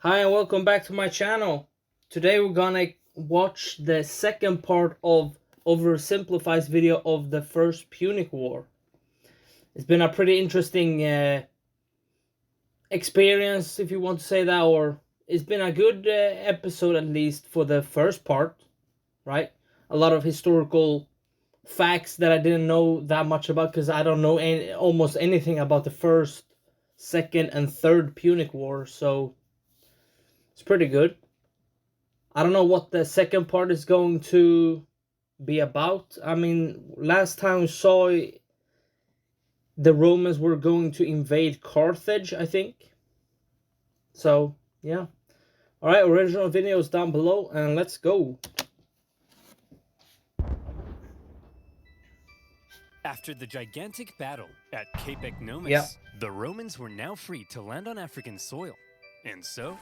Hi and welcome back to my channel. Today we're gonna watch the second part of OverSimplified's video of the first Punic War. It's been a pretty interesting experience, if you want to say that, or it's been a good episode, at least for the first part, right? A lot of historical facts that I didn't know that much about, because I don't know almost anything about the first, second, and third Punic War, so it's pretty good. I don't know what the second part is going to be about. I mean, last time we saw the Romans were going to invade Carthage, I think. So, yeah. Alright, original videos down below, and let's go. After the gigantic battle at Cape Ecnomus, the Romans were now free to land on African soil. And so,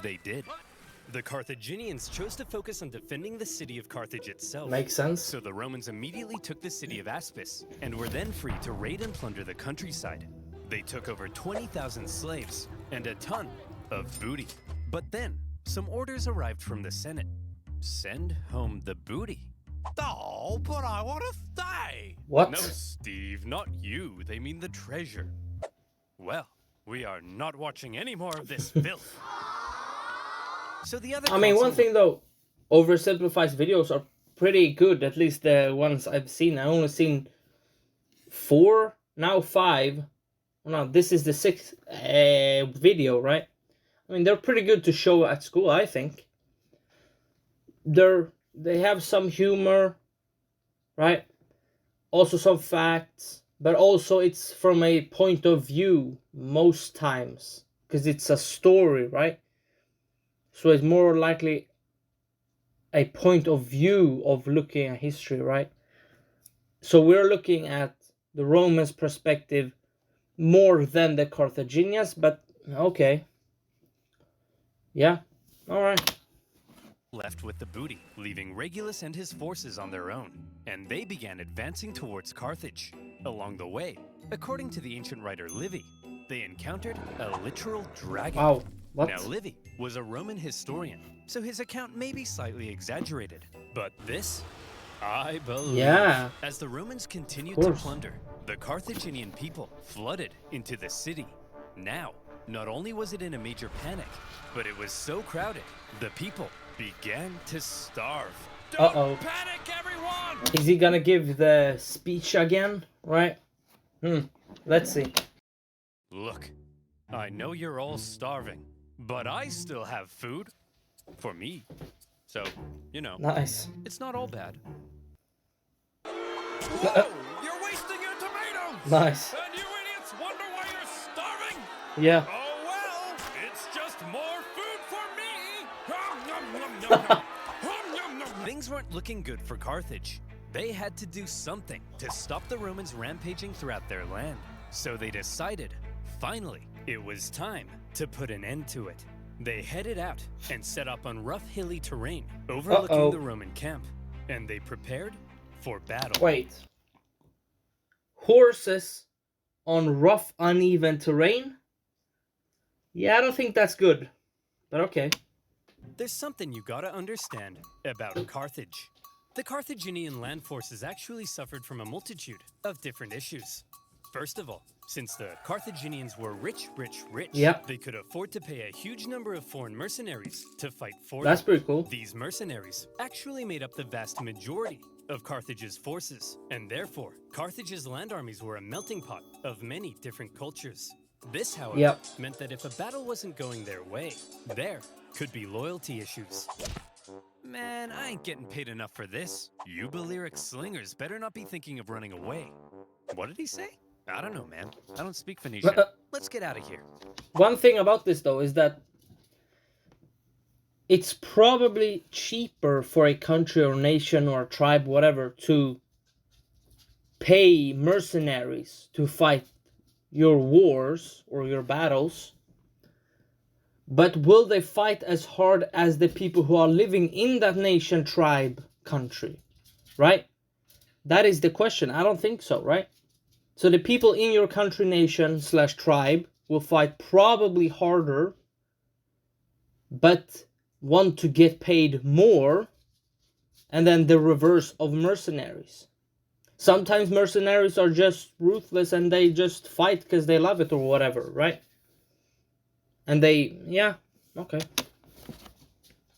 they did. The Carthaginians chose to focus on defending the city of Carthage itself. Makes sense. So the Romans immediately took the city of Aspis, and were then free to raid and plunder the countryside. They took over 20,000 slaves, and a ton of booty. But then, some orders arrived from the Senate. Send home the booty. Oh, but I want to stay. What? No, Steve, not you. They mean the treasure. Well, we are not watching any more of this filth. So the other one thing though, OverSimplified's videos are pretty good, at least the ones I've seen. I've only seen 4, now 5. No, this is the 6th video, right? I mean, they're pretty good to show at school, I think. They have some humor, right? Also some facts, but also it's from a point of view most times, because it's a story, right? So it's more likely a point of view of looking at history, right? So we're looking at the Romans' perspective more than the Carthaginians, but okay. Yeah, alright. Left with the booty, leaving Regulus and his forces on their own, and they began advancing towards Carthage. Along the way, according to the ancient writer Livy, they encountered a literal dragon. Wow, what? Now, Livy was a Roman historian, so his account may be slightly exaggerated, but this, I believe. Yeah. As the Romans continued to plunder, the Carthaginian people flooded into the city. Now, not only was it in a major panic, but it was so crowded, the people began to starve. Uh-oh. Panic, everyone! Is he gonna give the speech again, right? Let's see. Look, I know you're all starving, but I still have food for me. So, you know, Nice. it's not all bad. Whoa, you're wasting your tomatoes! Nice. And you idiots wonder why you're starving? Yeah. Oh well, it's just more food for me! Nom, nom, nom, nom, nom. Nom, nom, nom. Things weren't looking good for Carthage. They had to do something to stop the Romans rampaging throughout their land. So they decided, finally, it was time to put an end to it. They headed out and set up on rough hilly terrain overlooking the Roman camp, and they prepared for battle. Wait. Horses on rough, uneven terrain? Yeah, I don't think that's good. But okay. There's something you gotta understand about Carthage. The Carthaginian land forces actually suffered from a multitude of different issues. First of all, since the Carthaginians were rich, they could afford to pay a huge number of foreign mercenaries to fight for them. That's pretty cool. These mercenaries actually made up the vast majority of Carthage's forces, and therefore, Carthage's land armies were a melting pot of many different cultures. This, however, meant that if a battle wasn't going their way, there could be loyalty issues. Man, I ain't getting paid enough for this. You Balearic slingers better not be thinking of running away. What did he say? I don't know, man. I don't speak Phoenician. Let's get out of here. One thing about this, though, is that it's probably cheaper for a country or nation or tribe, whatever, to pay mercenaries to fight your wars or your battles. But will they fight as hard as the people who are living in that nation, tribe, country? Right? That is the question. I don't think so, right? So the people in your country, nation / tribe will fight probably harder but want to get paid more, and then the reverse of mercenaries. Sometimes mercenaries are just ruthless and they just fight because they love it or whatever, right? And they, yeah, okay.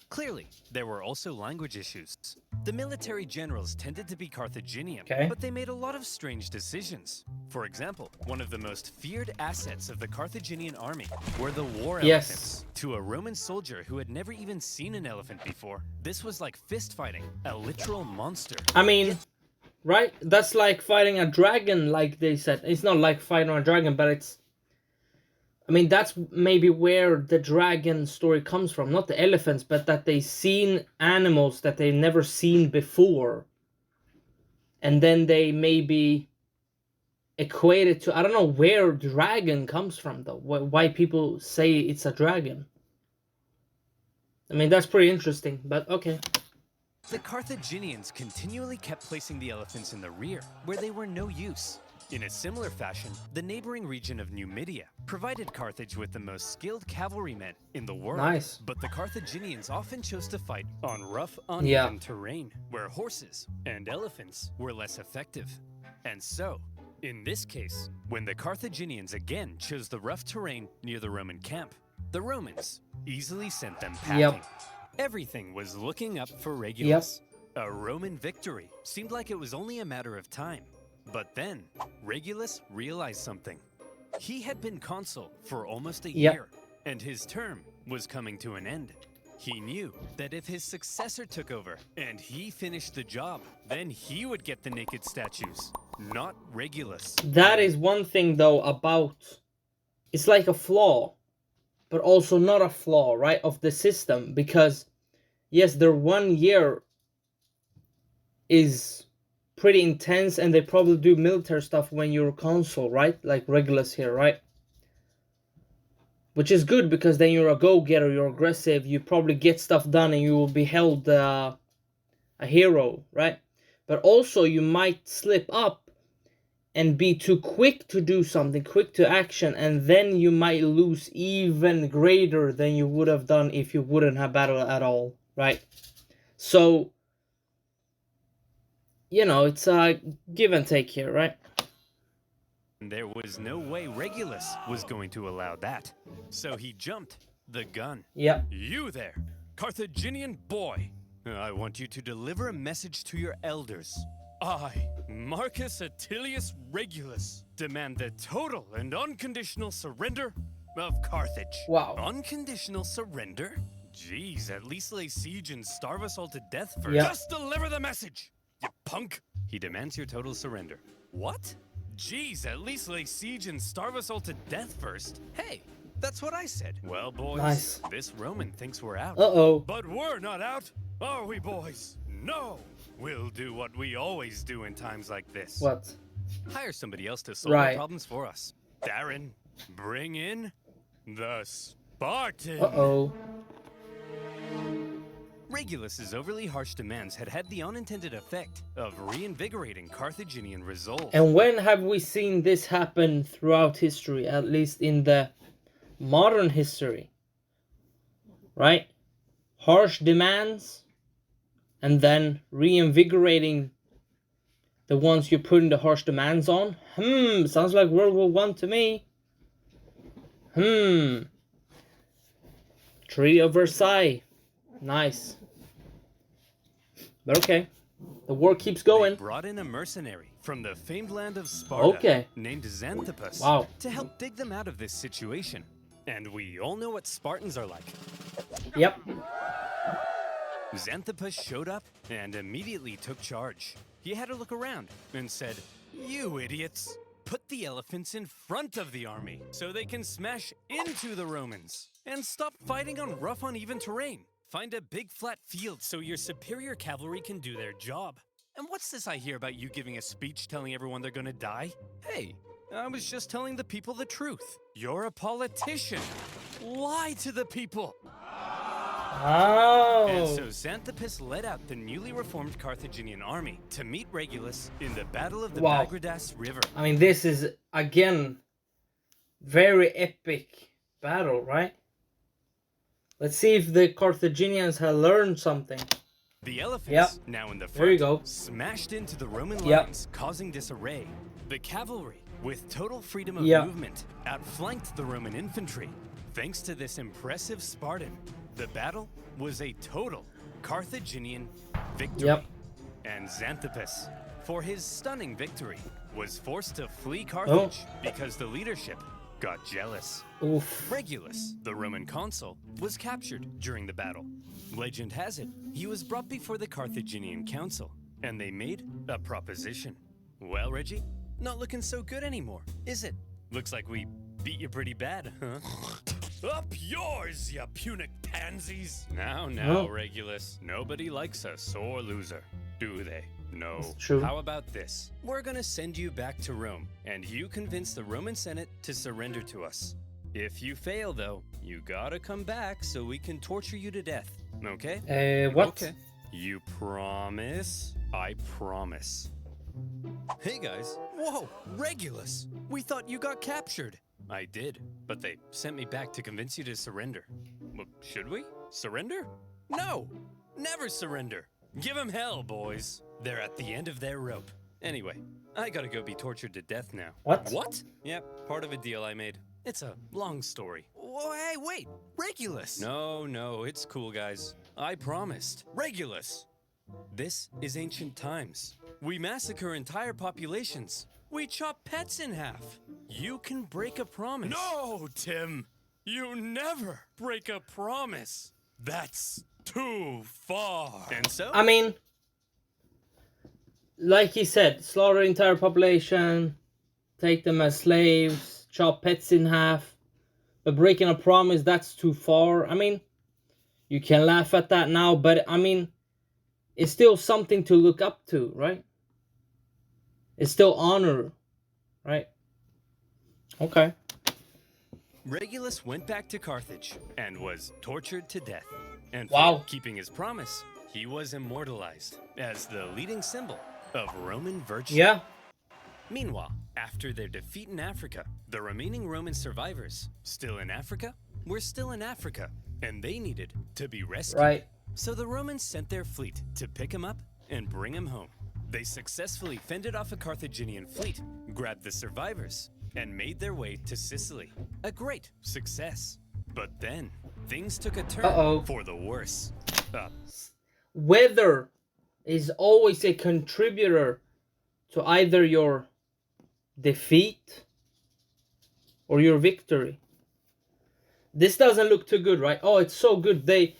Clearly, there were also language issues. The military generals tended to be Carthaginian, but they made a lot of strange decisions. For example, one of the most feared assets of the Carthaginian army were the war elephants. To a Roman soldier who had never even seen an elephant before, this was like fist fighting, a literal monster. I mean, right? That's like fighting a dragon, like they said. It's not like fighting a dragon, but it's... I mean, that's maybe where the dragon story comes from. Not the elephants, but that they've seen animals that they've never seen before. And then they maybe equate it to... I don't know where dragon comes from, though. Why people say it's a dragon. I mean, that's pretty interesting, but okay. The Carthaginians continually kept placing the elephants in the rear, where they were no use. In a similar fashion, the neighboring region of Numidia provided Carthage with the most skilled cavalrymen in the world. Nice. But the Carthaginians often chose to fight on rough, uneven terrain, where horses and elephants were less effective. And so, in this case, when the Carthaginians again chose the rough terrain near the Roman camp, the Romans easily sent them packing. Everything was looking up for Regulus. A Roman victory seemed like it was only a matter of time. But then, Regulus realized something. He had been consul for almost a year, and his term was coming to an end. He knew that if his successor took over and he finished the job, then he would get the naked statues, not Regulus. That is one thing, though, about... It's like a flaw, but also not a flaw, right, of the system. Because, yes, their 1 year is pretty intense, and they probably do military stuff when you're consul, right? Like Regulus here, right? Which is good, because then you're a go-getter, you're aggressive, you probably get stuff done, and you will be held a hero, right? But also, you might slip up and be too quick to do something, quick to action, and then you might lose even greater than you would have done if you wouldn't have battled at all, right? So, you know, it's a give and take here, right? There was no way Regulus was going to allow that. So he jumped the gun. You there, Carthaginian boy. I want you to deliver a message to your elders. I, Marcus Attilius Regulus, demand the total and unconditional surrender of Carthage. Wow. Unconditional surrender? Jeez, at least lay siege and starve us all to death first. Just deliver the message, you punk. He demands your total surrender. What? Jeez, at least lay siege and starve us all to death first. Hey, that's what I said. Well, boys, Nice. This Roman thinks we're out. But we're not out, are we, boys? No. We'll do what we always do in times like this. What? Hire somebody else to solve our problems for us. Darren, bring in the Spartan. Regulus's overly harsh demands had the unintended effect of reinvigorating Carthaginian resolve. And when have we seen this happen throughout history, at least in the modern history? Right? Harsh demands, and then reinvigorating the ones you're putting the harsh demands on. Sounds like World War I to me. Treaty of Versailles. Nice. But okay. The war keeps going. They brought in a mercenary from the famed land of Sparta named Xanthippus to help dig them out of this situation. And we all know what Spartans are like. Xanthippus showed up and immediately took charge. He had a look around and said, "You idiots, put the elephants in front of the army so they can smash into the Romans and stop fighting on rough, uneven terrain. Find a big flat field so your superior cavalry can do their job. And what's this I hear about you giving a speech telling everyone they're gonna die? Hey, I was just telling the people the truth. You're a politician. Lie to the people." And so Xanthippus led out the newly reformed Carthaginian army to meet Regulus in the Battle of the Bagridas River. I mean, this is, again, very epic battle, right? Let's see if the Carthaginians have learned something. The elephants, now in the front, there you go, smashed into the Roman lines, causing disarray. The cavalry, with total freedom of movement, outflanked the Roman infantry. Thanks to this impressive Spartan, the battle was a total Carthaginian victory. And Xanthippus, for his stunning victory, was forced to flee Carthage because the leadership got jealous. Regulus, the Roman consul, was captured during the battle. Legend has it, he was brought before the Carthaginian council, and they made a proposition. Well, Reggie, not looking so good anymore, is it? Looks like we beat you pretty bad, huh? Up yours, you Punic pansies! Now, Regulus, nobody likes a sore loser, do they? No. True. How about this? We're gonna send you back to Rome, and you convince the Roman Senate to surrender to us. If you fail, though, you gotta come back so we can torture you to death, okay? What? Okay. You promise? I promise. Hey, guys. Whoa, Regulus! We thought you got captured. I did, but they sent me back to convince you to surrender. Well, should we? Surrender? No! Never surrender! Give them hell, boys. They're at the end of their rope. Anyway, I gotta go be tortured to death now. What? Yep, part of a deal I made. It's a long story. Oh, hey, wait! Regulus! No, it's cool, guys. I promised. Regulus! This is ancient times. We massacre entire populations. We chop pets in half. You can break a promise. No, Tim! You never break a promise. That's too far. And so? I mean, like he said, slaughter entire population, take them as slaves, chop pets in half, but breaking a promise, that's too far. I mean, you can laugh at that now, but I mean, it's still something to look up to, right? It's still honor, right? Okay. Regulus went back to Carthage and was tortured to death. And for keeping his promise, he was immortalized as the leading symbol of Roman virtue. Yeah. Meanwhile, after their defeat in Africa, the remaining Roman survivors, still in Africa, were still in Africa, and they needed to be rescued. Right. So the Romans sent their fleet to pick him up and bring him home. They successfully fended off a Carthaginian fleet, grabbed the survivors, and made their way to Sicily. A great success. But then, things took a turn for the worse. Weather is always a contributor to either your defeat or your victory. This doesn't look too good, right? Oh, it's so good. They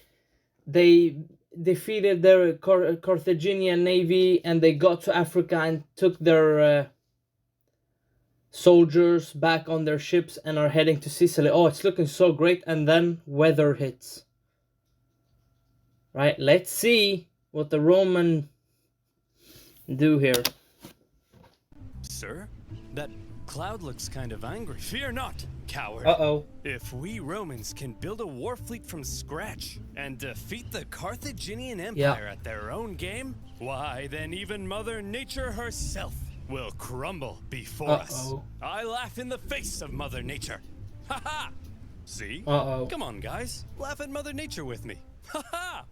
defeated their Carthaginian navy and they got to Africa and took their soldiers back on their ships and are heading to Sicily. Oh, it's looking so great. And then weather hits. Right? Let's see what the Roman do here. Sir, that cloud looks kind of angry. Fear not, coward. If we Romans can build a war fleet from scratch and defeat the Carthaginian Empire at their own game, why then even Mother Nature herself will crumble before us. I laugh in the face of Mother Nature. Ha ha! See? Come on, guys. Laugh at Mother Nature with me. Ha ha!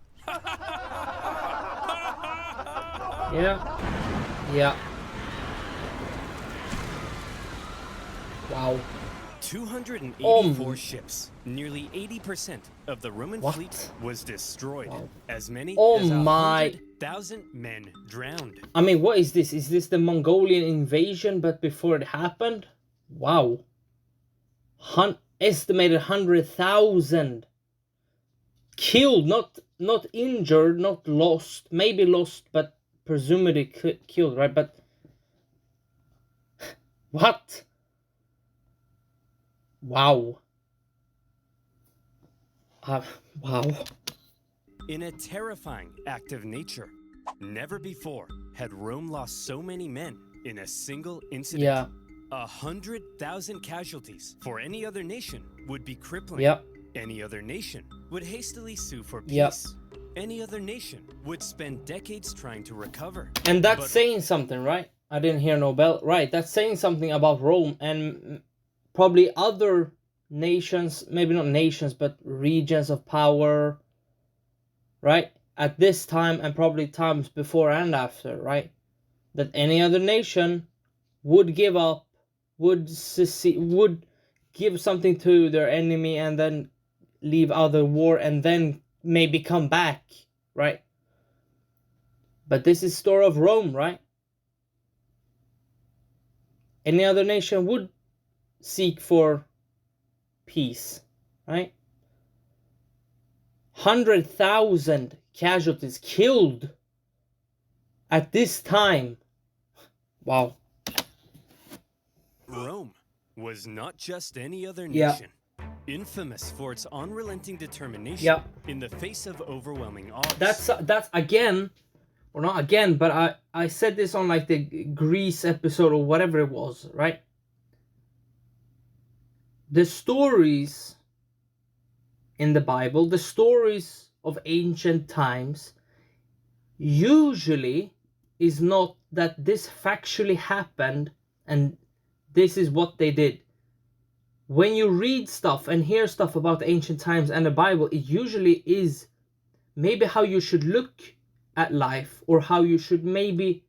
Yeah. Wow. 284 ships. Nearly 80% of the Roman fleet was destroyed. As many as 100,000 men drowned. I mean, what is this? Is this the Mongolian invasion, but before it happened? Wow. Estimated 100,000 killed, not injured, not lost. Maybe lost, but presumably killed, right? But what? Wow. Wow. In a terrifying act of nature, never before had Rome lost so many men in a single incident. Yeah. 100,000 casualties for any other nation would be crippling. Yep. Any other nation would hastily sue for peace. Yep. Any other nation would spend decades trying to recover. And that's saying something, right? I didn't hear no bell. Right, that's saying something about Rome and probably other nations, maybe not nations, but regions of power, right? At this time and probably times before and after, right? That any other nation would give up, would give something to their enemy and then leave out the war and then maybe come back, right? But this is story of Rome, right? Any other nation would seek for peace, right? 100,000 casualties killed at this time. Wow. Rome was not just any other Yeah. nation. Infamous for its unrelenting determination Yeah. in the face of overwhelming odds. That's again, or not again, but I said this on like the Greece episode or whatever it was, right? The stories in the Bible, the stories of ancient times, usually is not that this factually happened and this is what they did. When you read stuff and hear stuff about ancient times and the Bible, it usually is maybe how you should look at life or how you should maybe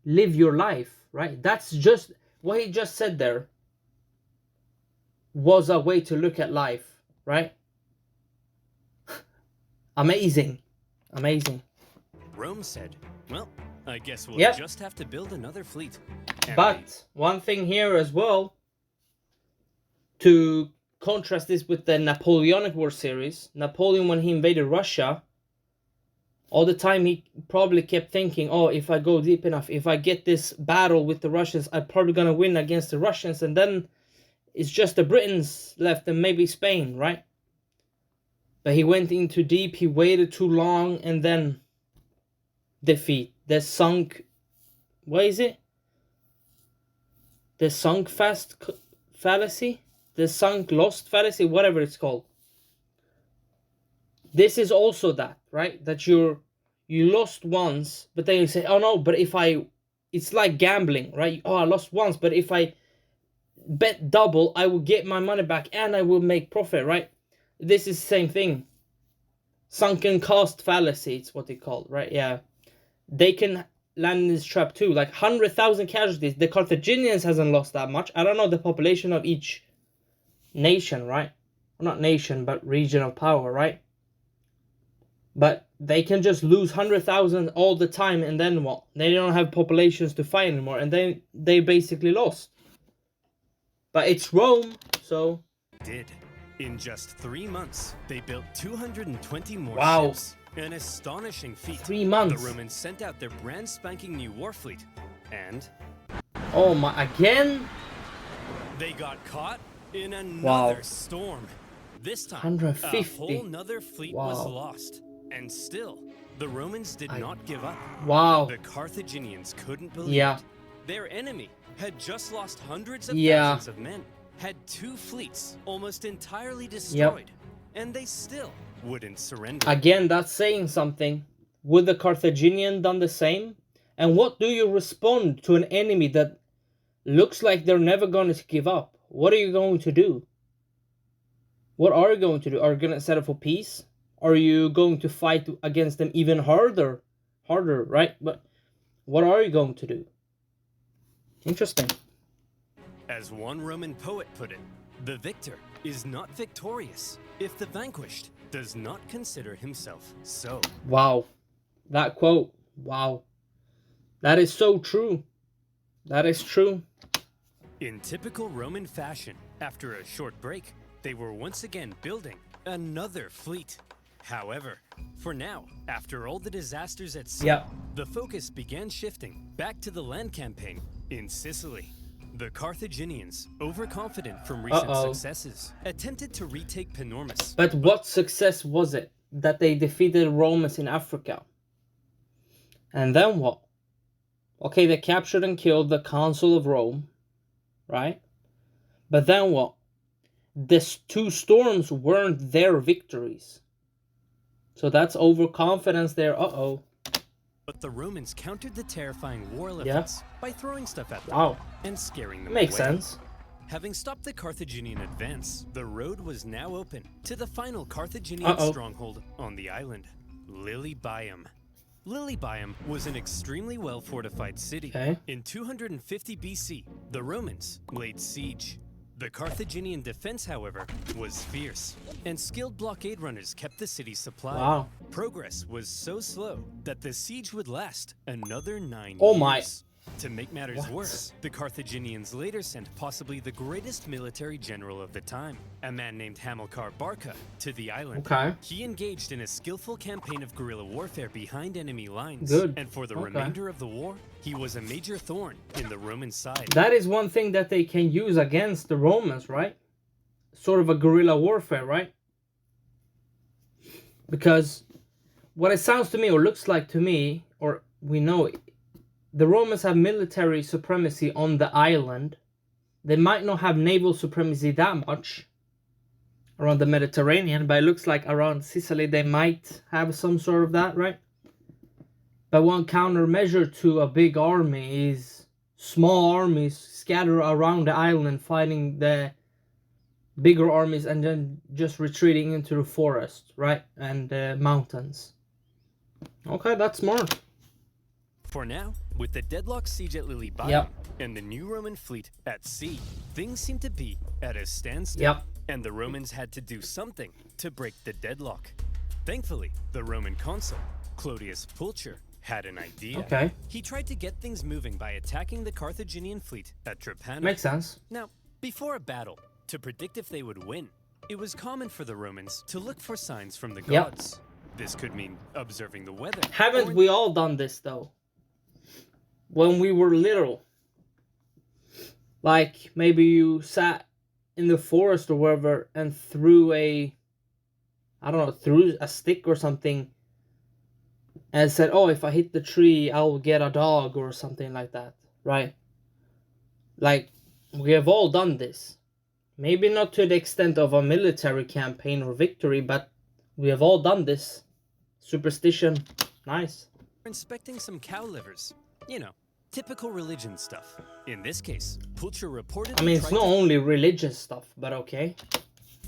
live your life, right? That's just what he just said there was a way to look at life, right? Amazing. Rome said, well, I guess we'll Yep. just have to build another fleet. And But one thing here as well, to contrast this with the Napoleonic War series, Napoleon, when he invaded Russia, all the time he probably kept thinking, oh, if I go deep enough, if I get this battle with the Russians, I'm probably going to win against the Russians, and then it's just the Britons left and maybe Spain, right? But he went in too deep, he waited too long, and then defeat. The sunk... What is it? The sunk fast fallacy? The sunk lost fallacy? Whatever it's called. This is also that, right? That you lost once, but then you say, oh no, but if I... It's like gambling, right? Oh, I lost once, but if I bet double, I will get my money back and I will make profit, right? This is the same thing. Sunken cost fallacy, it's what they call it, right? Yeah. They can land in this trap too. Like 100,000 casualties. The Carthaginians hasn't lost that much. I don't know the population of each nation, right? Well, not nation, but region of power, right? But they can just lose 100,000 all the time, and then what? They don't have populations to fight anymore, and then they basically lost. But it's Rome, so... did. In just 3 months, they built 220 more Wow. ships. An astonishing feat. 3 months. The Romans sent out their brand spanking new war fleet. And Oh my, again? they got caught in another Wow. storm. This time, 150. a whole nother fleet was Wow. lost. And still, the Romans did not give up. Wow. The Carthaginians couldn't believe Yeah. it. Their enemy had just lost hundreds of Yeah. thousands of men, had 2 fleets almost entirely destroyed, and they still wouldn't surrender. Again, that's saying something. Would the Carthaginian done the same? And what do you respond to an enemy that looks like they're never going to give up? What are you going to do? What are you going to do? Are you going to settle for peace? Are you going to fight against them even harder? Harder, right? But what are you going to do? Interesting. As one Roman poet put it, the victor is not victorious if the vanquished does not consider himself so. Wow. That quote. Wow. That is so true. That is true. In typical Roman fashion, after a short break, they were once again building another fleet. However, for now, after all the disasters at sea, Yeah. the focus began shifting back to the land campaign in Sicily. The Carthaginians, overconfident from recent successes, attempted to retake Panormus. But what success was it? That they defeated Romans in Africa. And then what? Okay, they captured and killed the consul of Rome, right? But then what? These 2 storms weren't their victories. So that's overconfidence there. But the Romans countered the terrifying war elephants by throwing stuff at them Wow. and scaring them Makes away. sense. Having stopped the Carthaginian advance, the road was now open to the final Carthaginian stronghold on the island, Lilybaeum. Lilybaeum was an extremely well-fortified city. Okay. In 250 BC, the Romans laid siege. The Carthaginian defense, however, was fierce, and skilled blockade runners kept the city supplied. Wow. Progress was so slow that the siege would last another 9 Oh years. my. To make matters What? worse, the Carthaginians later sent possibly the greatest military general of the time, a man named Hamilcar Barca, to the island. Okay. He engaged in a skillful campaign of guerrilla warfare behind enemy lines. Good. And for the Okay. remainder of the war, he was a major thorn in the Roman side. That is one thing that they can use against the Romans, right? Sort of a guerrilla warfare, right? Because what it sounds to me, or looks like to me, or we know, the Romans have military supremacy on the island. They might not have naval supremacy that much around the Mediterranean, but it looks like around Sicily they might have some sort of that, right? But one countermeasure to a big army is small armies scattered around the island fighting the bigger armies and then just retreating into the forest, right? And the mountains. Okay, that's smart. For now, with the deadlock siege at Lilybaeum Yep. and the new Roman fleet at sea, things seemed to be at a standstill. Yep. And the Romans had to do something to break the deadlock. Thankfully, the Roman consul, Clodius Pulcher, had an idea. Okay. He tried to get things moving by attacking the Carthaginian fleet at Trapani. Makes sense. Now, before a battle, to predict if they would win, it was common for the Romans to look for signs from the Yep. gods. This could mean observing the weather. Haven't or- we all done this though? When we were little. Like maybe you sat in the forest or wherever and threw a, I don't know, threw a stick or something and said, oh, if I hit the tree, I'll get a dog or something like that, right? Like, we have all done this. Maybe not to the extent of a military campaign or victory, but we have all done this. Superstition, nice. Inspecting some cow livers. You know, typical religion stuff. In this case, Pulcher reported I mean, it's not only religious stuff, but okay.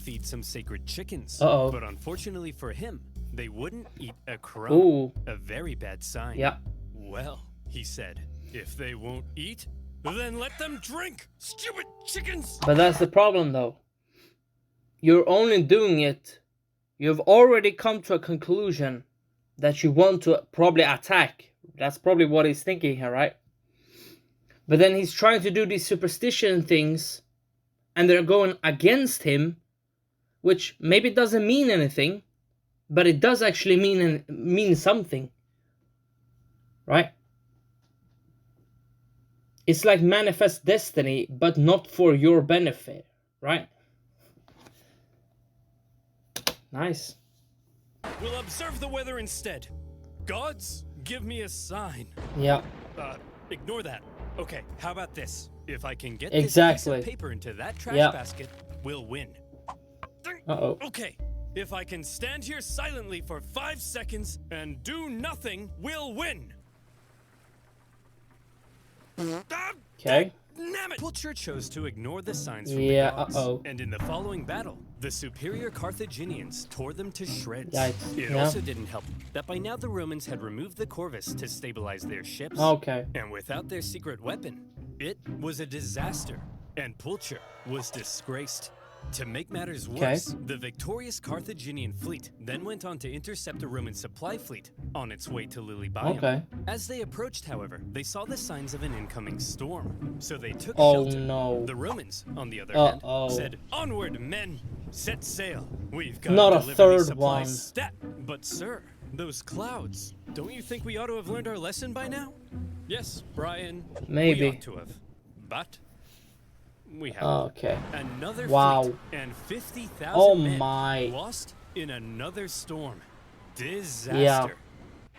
feed some sacred chickens. Uh-oh. But unfortunately for him, they wouldn't eat a crumb. Ooh. A very bad sign. Yeah. Well, he said, if they won't eat, then let them drink, stupid chickens! But that's the problem, though. You're only doing it. You've already come to a conclusion that you want to probably attack. That's probably what he's thinking here, right? But then he's trying to do these superstition things, and they're going against him, which maybe doesn't mean anything, but it does actually mean something, right? It's like manifest destiny, but not for your benefit, right? Nice. We'll observe the weather instead. Gods, give me a sign. Yeah. Ignore that. Okay, how about this? If I can get Exactly. this piece of paper into that trash Yeah. basket, we'll win. Uh-oh. Okay, if I can stand here silently for 5 seconds and do nothing, we'll win. Ah, Okay. damn it! Pulcher chose to ignore the signs from Yeah, the gods. uh-oh. And in the following battle, the superior Carthaginians tore them to shreds. Yikes, It yeah. also didn't help that by now the Romans had removed the corvus to stabilize their ships. Okay. And without their secret weapon, it was a disaster. And Pulcher was disgraced. To make matters worse, the victorious Carthaginian fleet then went on to intercept a Roman supply fleet on its way to Lilybaeum. Okay. As they approached, however, they saw the signs of an incoming storm, so they took Oh, shelter. no. The Romans, on the other Uh-oh. hand, said, "Onward, men! Set sail! We've got Not to a deliver third these supplies one. stat." But sir, those clouds, don't you think we ought to have learned our lesson by now? Yes, Brian. Maybe. We ought to have. But we haven't. Okay. Another Wow. fleet and 50,000 Oh men my. lost in another storm. Disaster.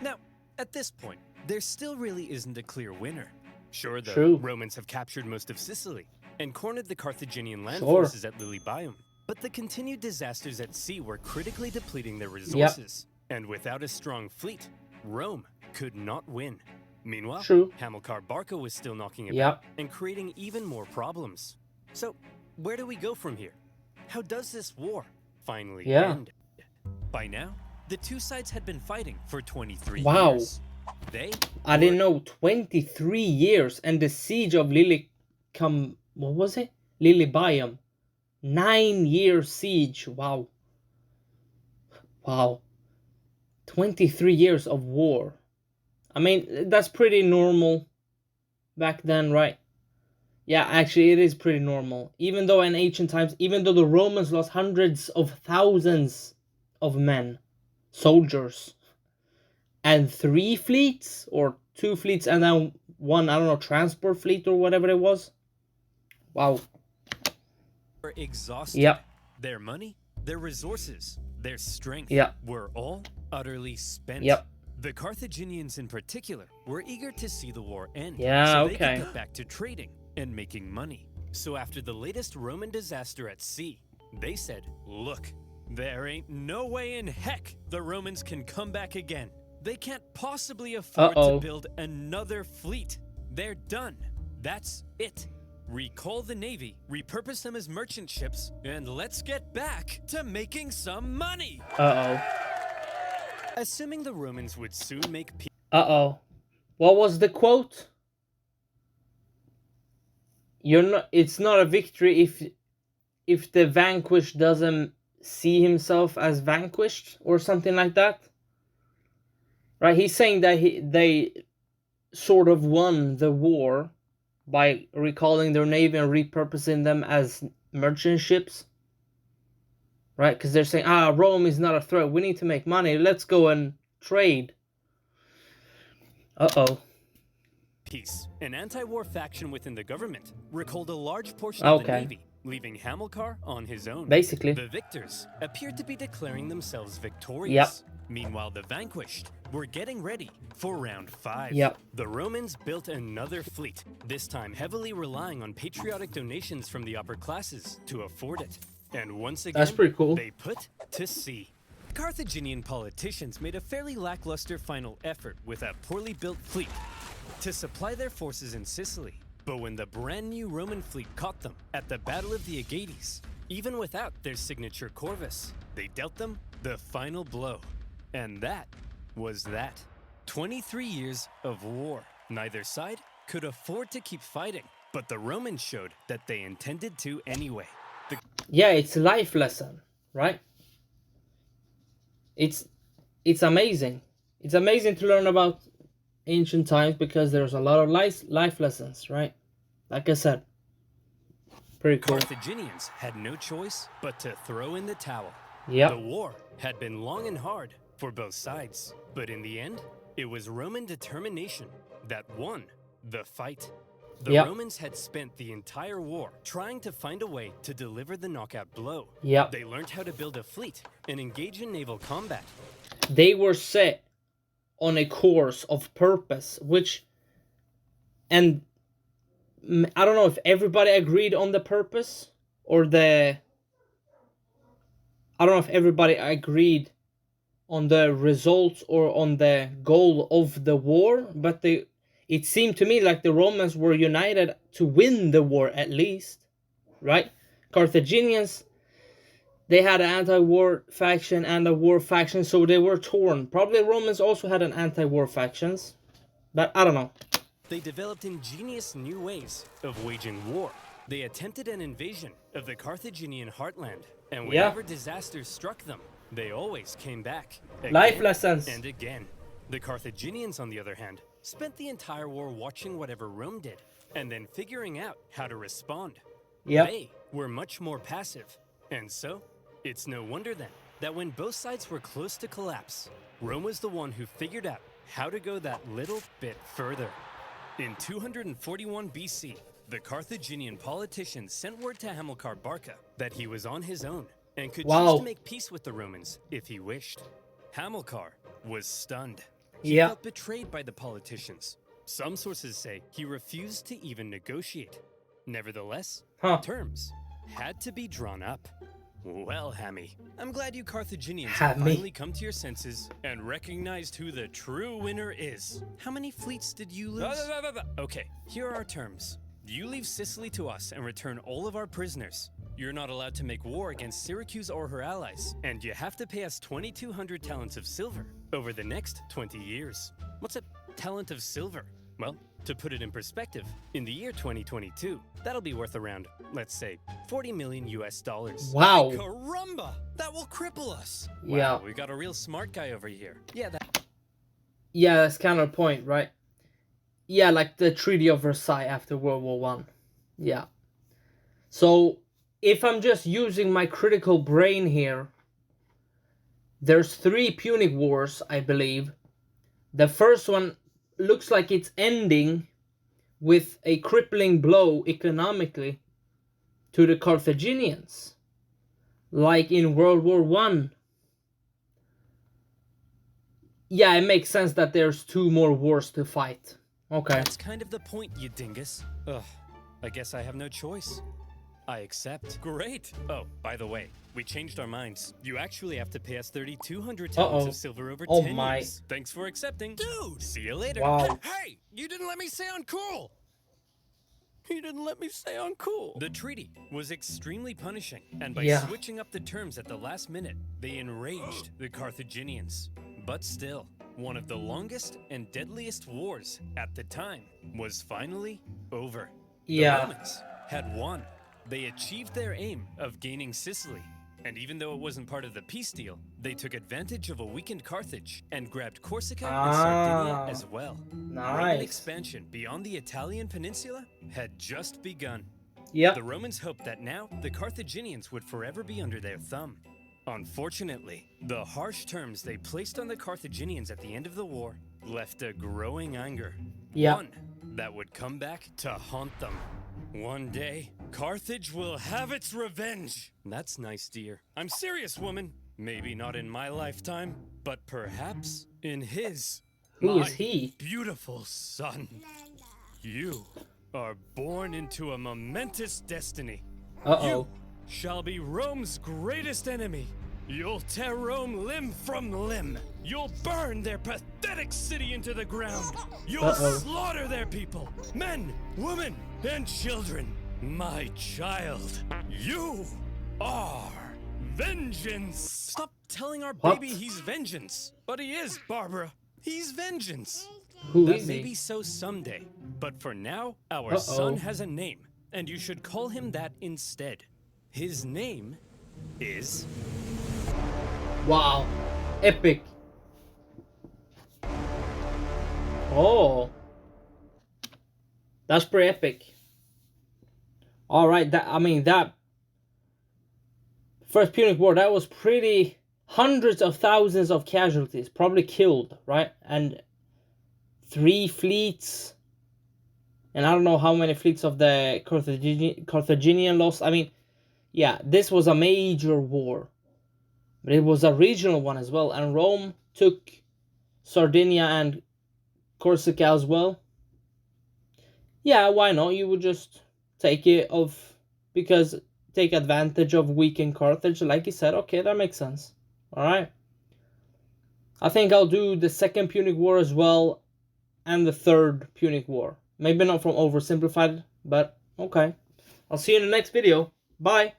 Now, at this point, there still really isn't a clear winner. Sure, the True. Romans have captured most of Sicily and cornered the Carthaginian land Sure. forces at Lilybaeum, but the continued disasters at sea were critically depleting their resources. And without a strong fleet, Rome could not win. Meanwhile, True. Hamilcar Barca was still knocking about Yep. and creating even more problems. So, where do we go from here? How does this war finally Yeah. end? By now, the two sides had been fighting for 23 Wow. years. I didn't know, 23 years, and the siege of what was it? Lilibayum. 9-year siege. Wow. 23 years of war. I mean, that's pretty normal back then, right? Yeah, actually, it is pretty normal. Even though in ancient times, even though the Romans lost hundreds of thousands of men, soldiers, and 3 fleets, or 2 fleets, and then one, I don't know, transport fleet or whatever it was. Wow. Were exhausted. Yep. Their money, their resources, their strength were all utterly spent. Yep. The Carthaginians in particular were eager to see the war end Yeah, so they okay. could get back to trading and making money. So after the latest Roman disaster at sea, they said, look, there ain't no way in heck the Romans can come back again. They can't possibly afford to build another fleet. They're done. That's it. Recall the navy, repurpose them as merchant ships, and let's get back to making some money. Assuming the Romans would soon make peace. What was the quote? It's not a victory if the vanquished doesn't see himself as vanquished, or something like that. Right? He's saying that they sort of won the war by recalling their navy and repurposing them as merchant ships. Right? Because they're saying, Rome is not a threat. We need to make money. Let's go and trade. Peace. An anti-war faction within the government recalled a large portion of the navy, leaving Hamilcar on his own. Basically. The victors appeared to be declaring themselves victorious. Meanwhile, the vanquished were getting ready for round 5. The Romans built another fleet, this time heavily relying on patriotic donations from the upper classes to afford it. And once again, that's pretty cool. They put to sea. Carthaginian politicians made a fairly lackluster final effort with a poorly built fleet to supply their forces in Sicily. But when the brand new Roman fleet caught them at the Battle of the Aegates, even without their signature corvus, they dealt them the final blow. And that was that. 23 years of war. Neither side could afford to keep fighting, but the Romans showed that they intended to anyway. Yeah, it's a life lesson, right? It's amazing. It's amazing to learn about ancient times because there's a lot of life lessons, right? Like I said, pretty cool. Carthaginians had no choice but to throw in the towel. Yep. The war had been long and hard for both sides, but in the end, it was Roman determination that won the fight. The Romans had spent the entire war trying to find a way to deliver the knockout blow. They learned how to build a fleet and engage in naval combat. They were set on a course of purpose, and I don't know if everybody agreed on the purpose, or I don't know if everybody agreed on the results or on the goal of the war, but it seemed to me like the Romans were united to win the war, at least, right? Carthaginians, they had an anti-war faction and a war faction, so they were torn. Probably Romans also had an anti-war factions, but I don't know. They developed ingenious new ways of waging war. They attempted an invasion of the Carthaginian heartland, and whenever disasters struck them, they always came back. Life lessons. And again. The Carthaginians, on the other hand, spent the entire war watching whatever Rome did, and then figuring out how to respond. They were much more passive. And so, it's no wonder then that when both sides were close to collapse, Rome was the one who figured out how to go that little bit further. In 241 BC, the Carthaginian politicians sent word to Hamilcar Barca that he was on his own and could choose to make peace with the Romans if he wished. Hamilcar was stunned. He felt betrayed by the politicians. Some sources say he refused to even negotiate. Nevertheless, terms had to be drawn up. Well, Hammy, I'm glad you Carthaginians have finally come to your senses and recognized who the true winner is. How many fleets did you lose? Okay, here are our terms. You leave Sicily to us and return all of our prisoners. You're not allowed to make war against Syracuse or her allies, and you have to pay us 2,200 talents of silver over the next 20 years. What's a talent of silver? Well, to put it in perspective, in the year 2022, that'll be worth around, let's say, 40 million US dollars. Wow. Caramba! That will cripple us. Yeah. Wow, we got a real smart guy over here. Yeah, that's kind of the point, right? Yeah, like the Treaty of Versailles after World War One. Yeah. So, if I'm just using my critical brain here, there's 3 Punic Wars, I believe. The first one looks like it's ending with a crippling blow economically to the Carthaginians, like in World War One. Yeah, it makes sense that there's 2 more wars to fight. Okay. That's kind of the point, you dingus. Ugh, I guess I have no choice. I accept. Great! Oh, by the way, we changed our minds. You actually have to pay us 3,200 talents of silver over 10 years. Thanks for accepting. Dude! See you later. Wow. Hey! You didn't let me say uncool! You didn't let me say uncool! The treaty was extremely punishing, and by Yeah. switching up the terms at the last minute, they enraged the Carthaginians. But still, one of the longest and deadliest wars at the time was finally over. The Romans had won. They achieved their aim of gaining Sicily, and even though it wasn't part of the peace deal, they took advantage of a weakened Carthage and grabbed Corsica and Sardinia as well. Roman expansion beyond the Italian peninsula had just begun. The Romans hoped that now the Carthaginians would forever be under their thumb. Unfortunately, the harsh terms they placed on the Carthaginians at the end of the war left a growing anger. One that would come back to haunt them. One day, Carthage will have its revenge. That's nice, dear. I'm serious, woman. Maybe not in my lifetime, but perhaps in his. Who is he? Beautiful son. You are born into a momentous destiny. You shall be Rome's greatest enemy. You'll tear Rome limb from limb. You'll burn their pathetic city into the ground. You'll slaughter their people, men, women, and children. My child, you are vengeance. Stop telling our baby he's vengeance. But he is, Barbara. He's vengeance. Who that is may he? be so someday. But for now, our son has a name, and you should call him that instead. His name is... Wow. Epic. Oh. That's pretty epic. Alright, that First Punic War, that was pretty... Hundreds of thousands of casualties, probably killed, right? And 3 fleets. And I don't know how many fleets of the Carthaginian lost. I mean, yeah, this was a major war. But it was a regional one as well. And Rome took Sardinia and Corsica as well. Yeah, why not? You would just take advantage of weakened Carthage. Like you said, okay, that makes sense. Alright. I think I'll do the second Punic War as well. And the third Punic War. Maybe not from OverSimplified, but okay. I'll see you in the next video. Bye.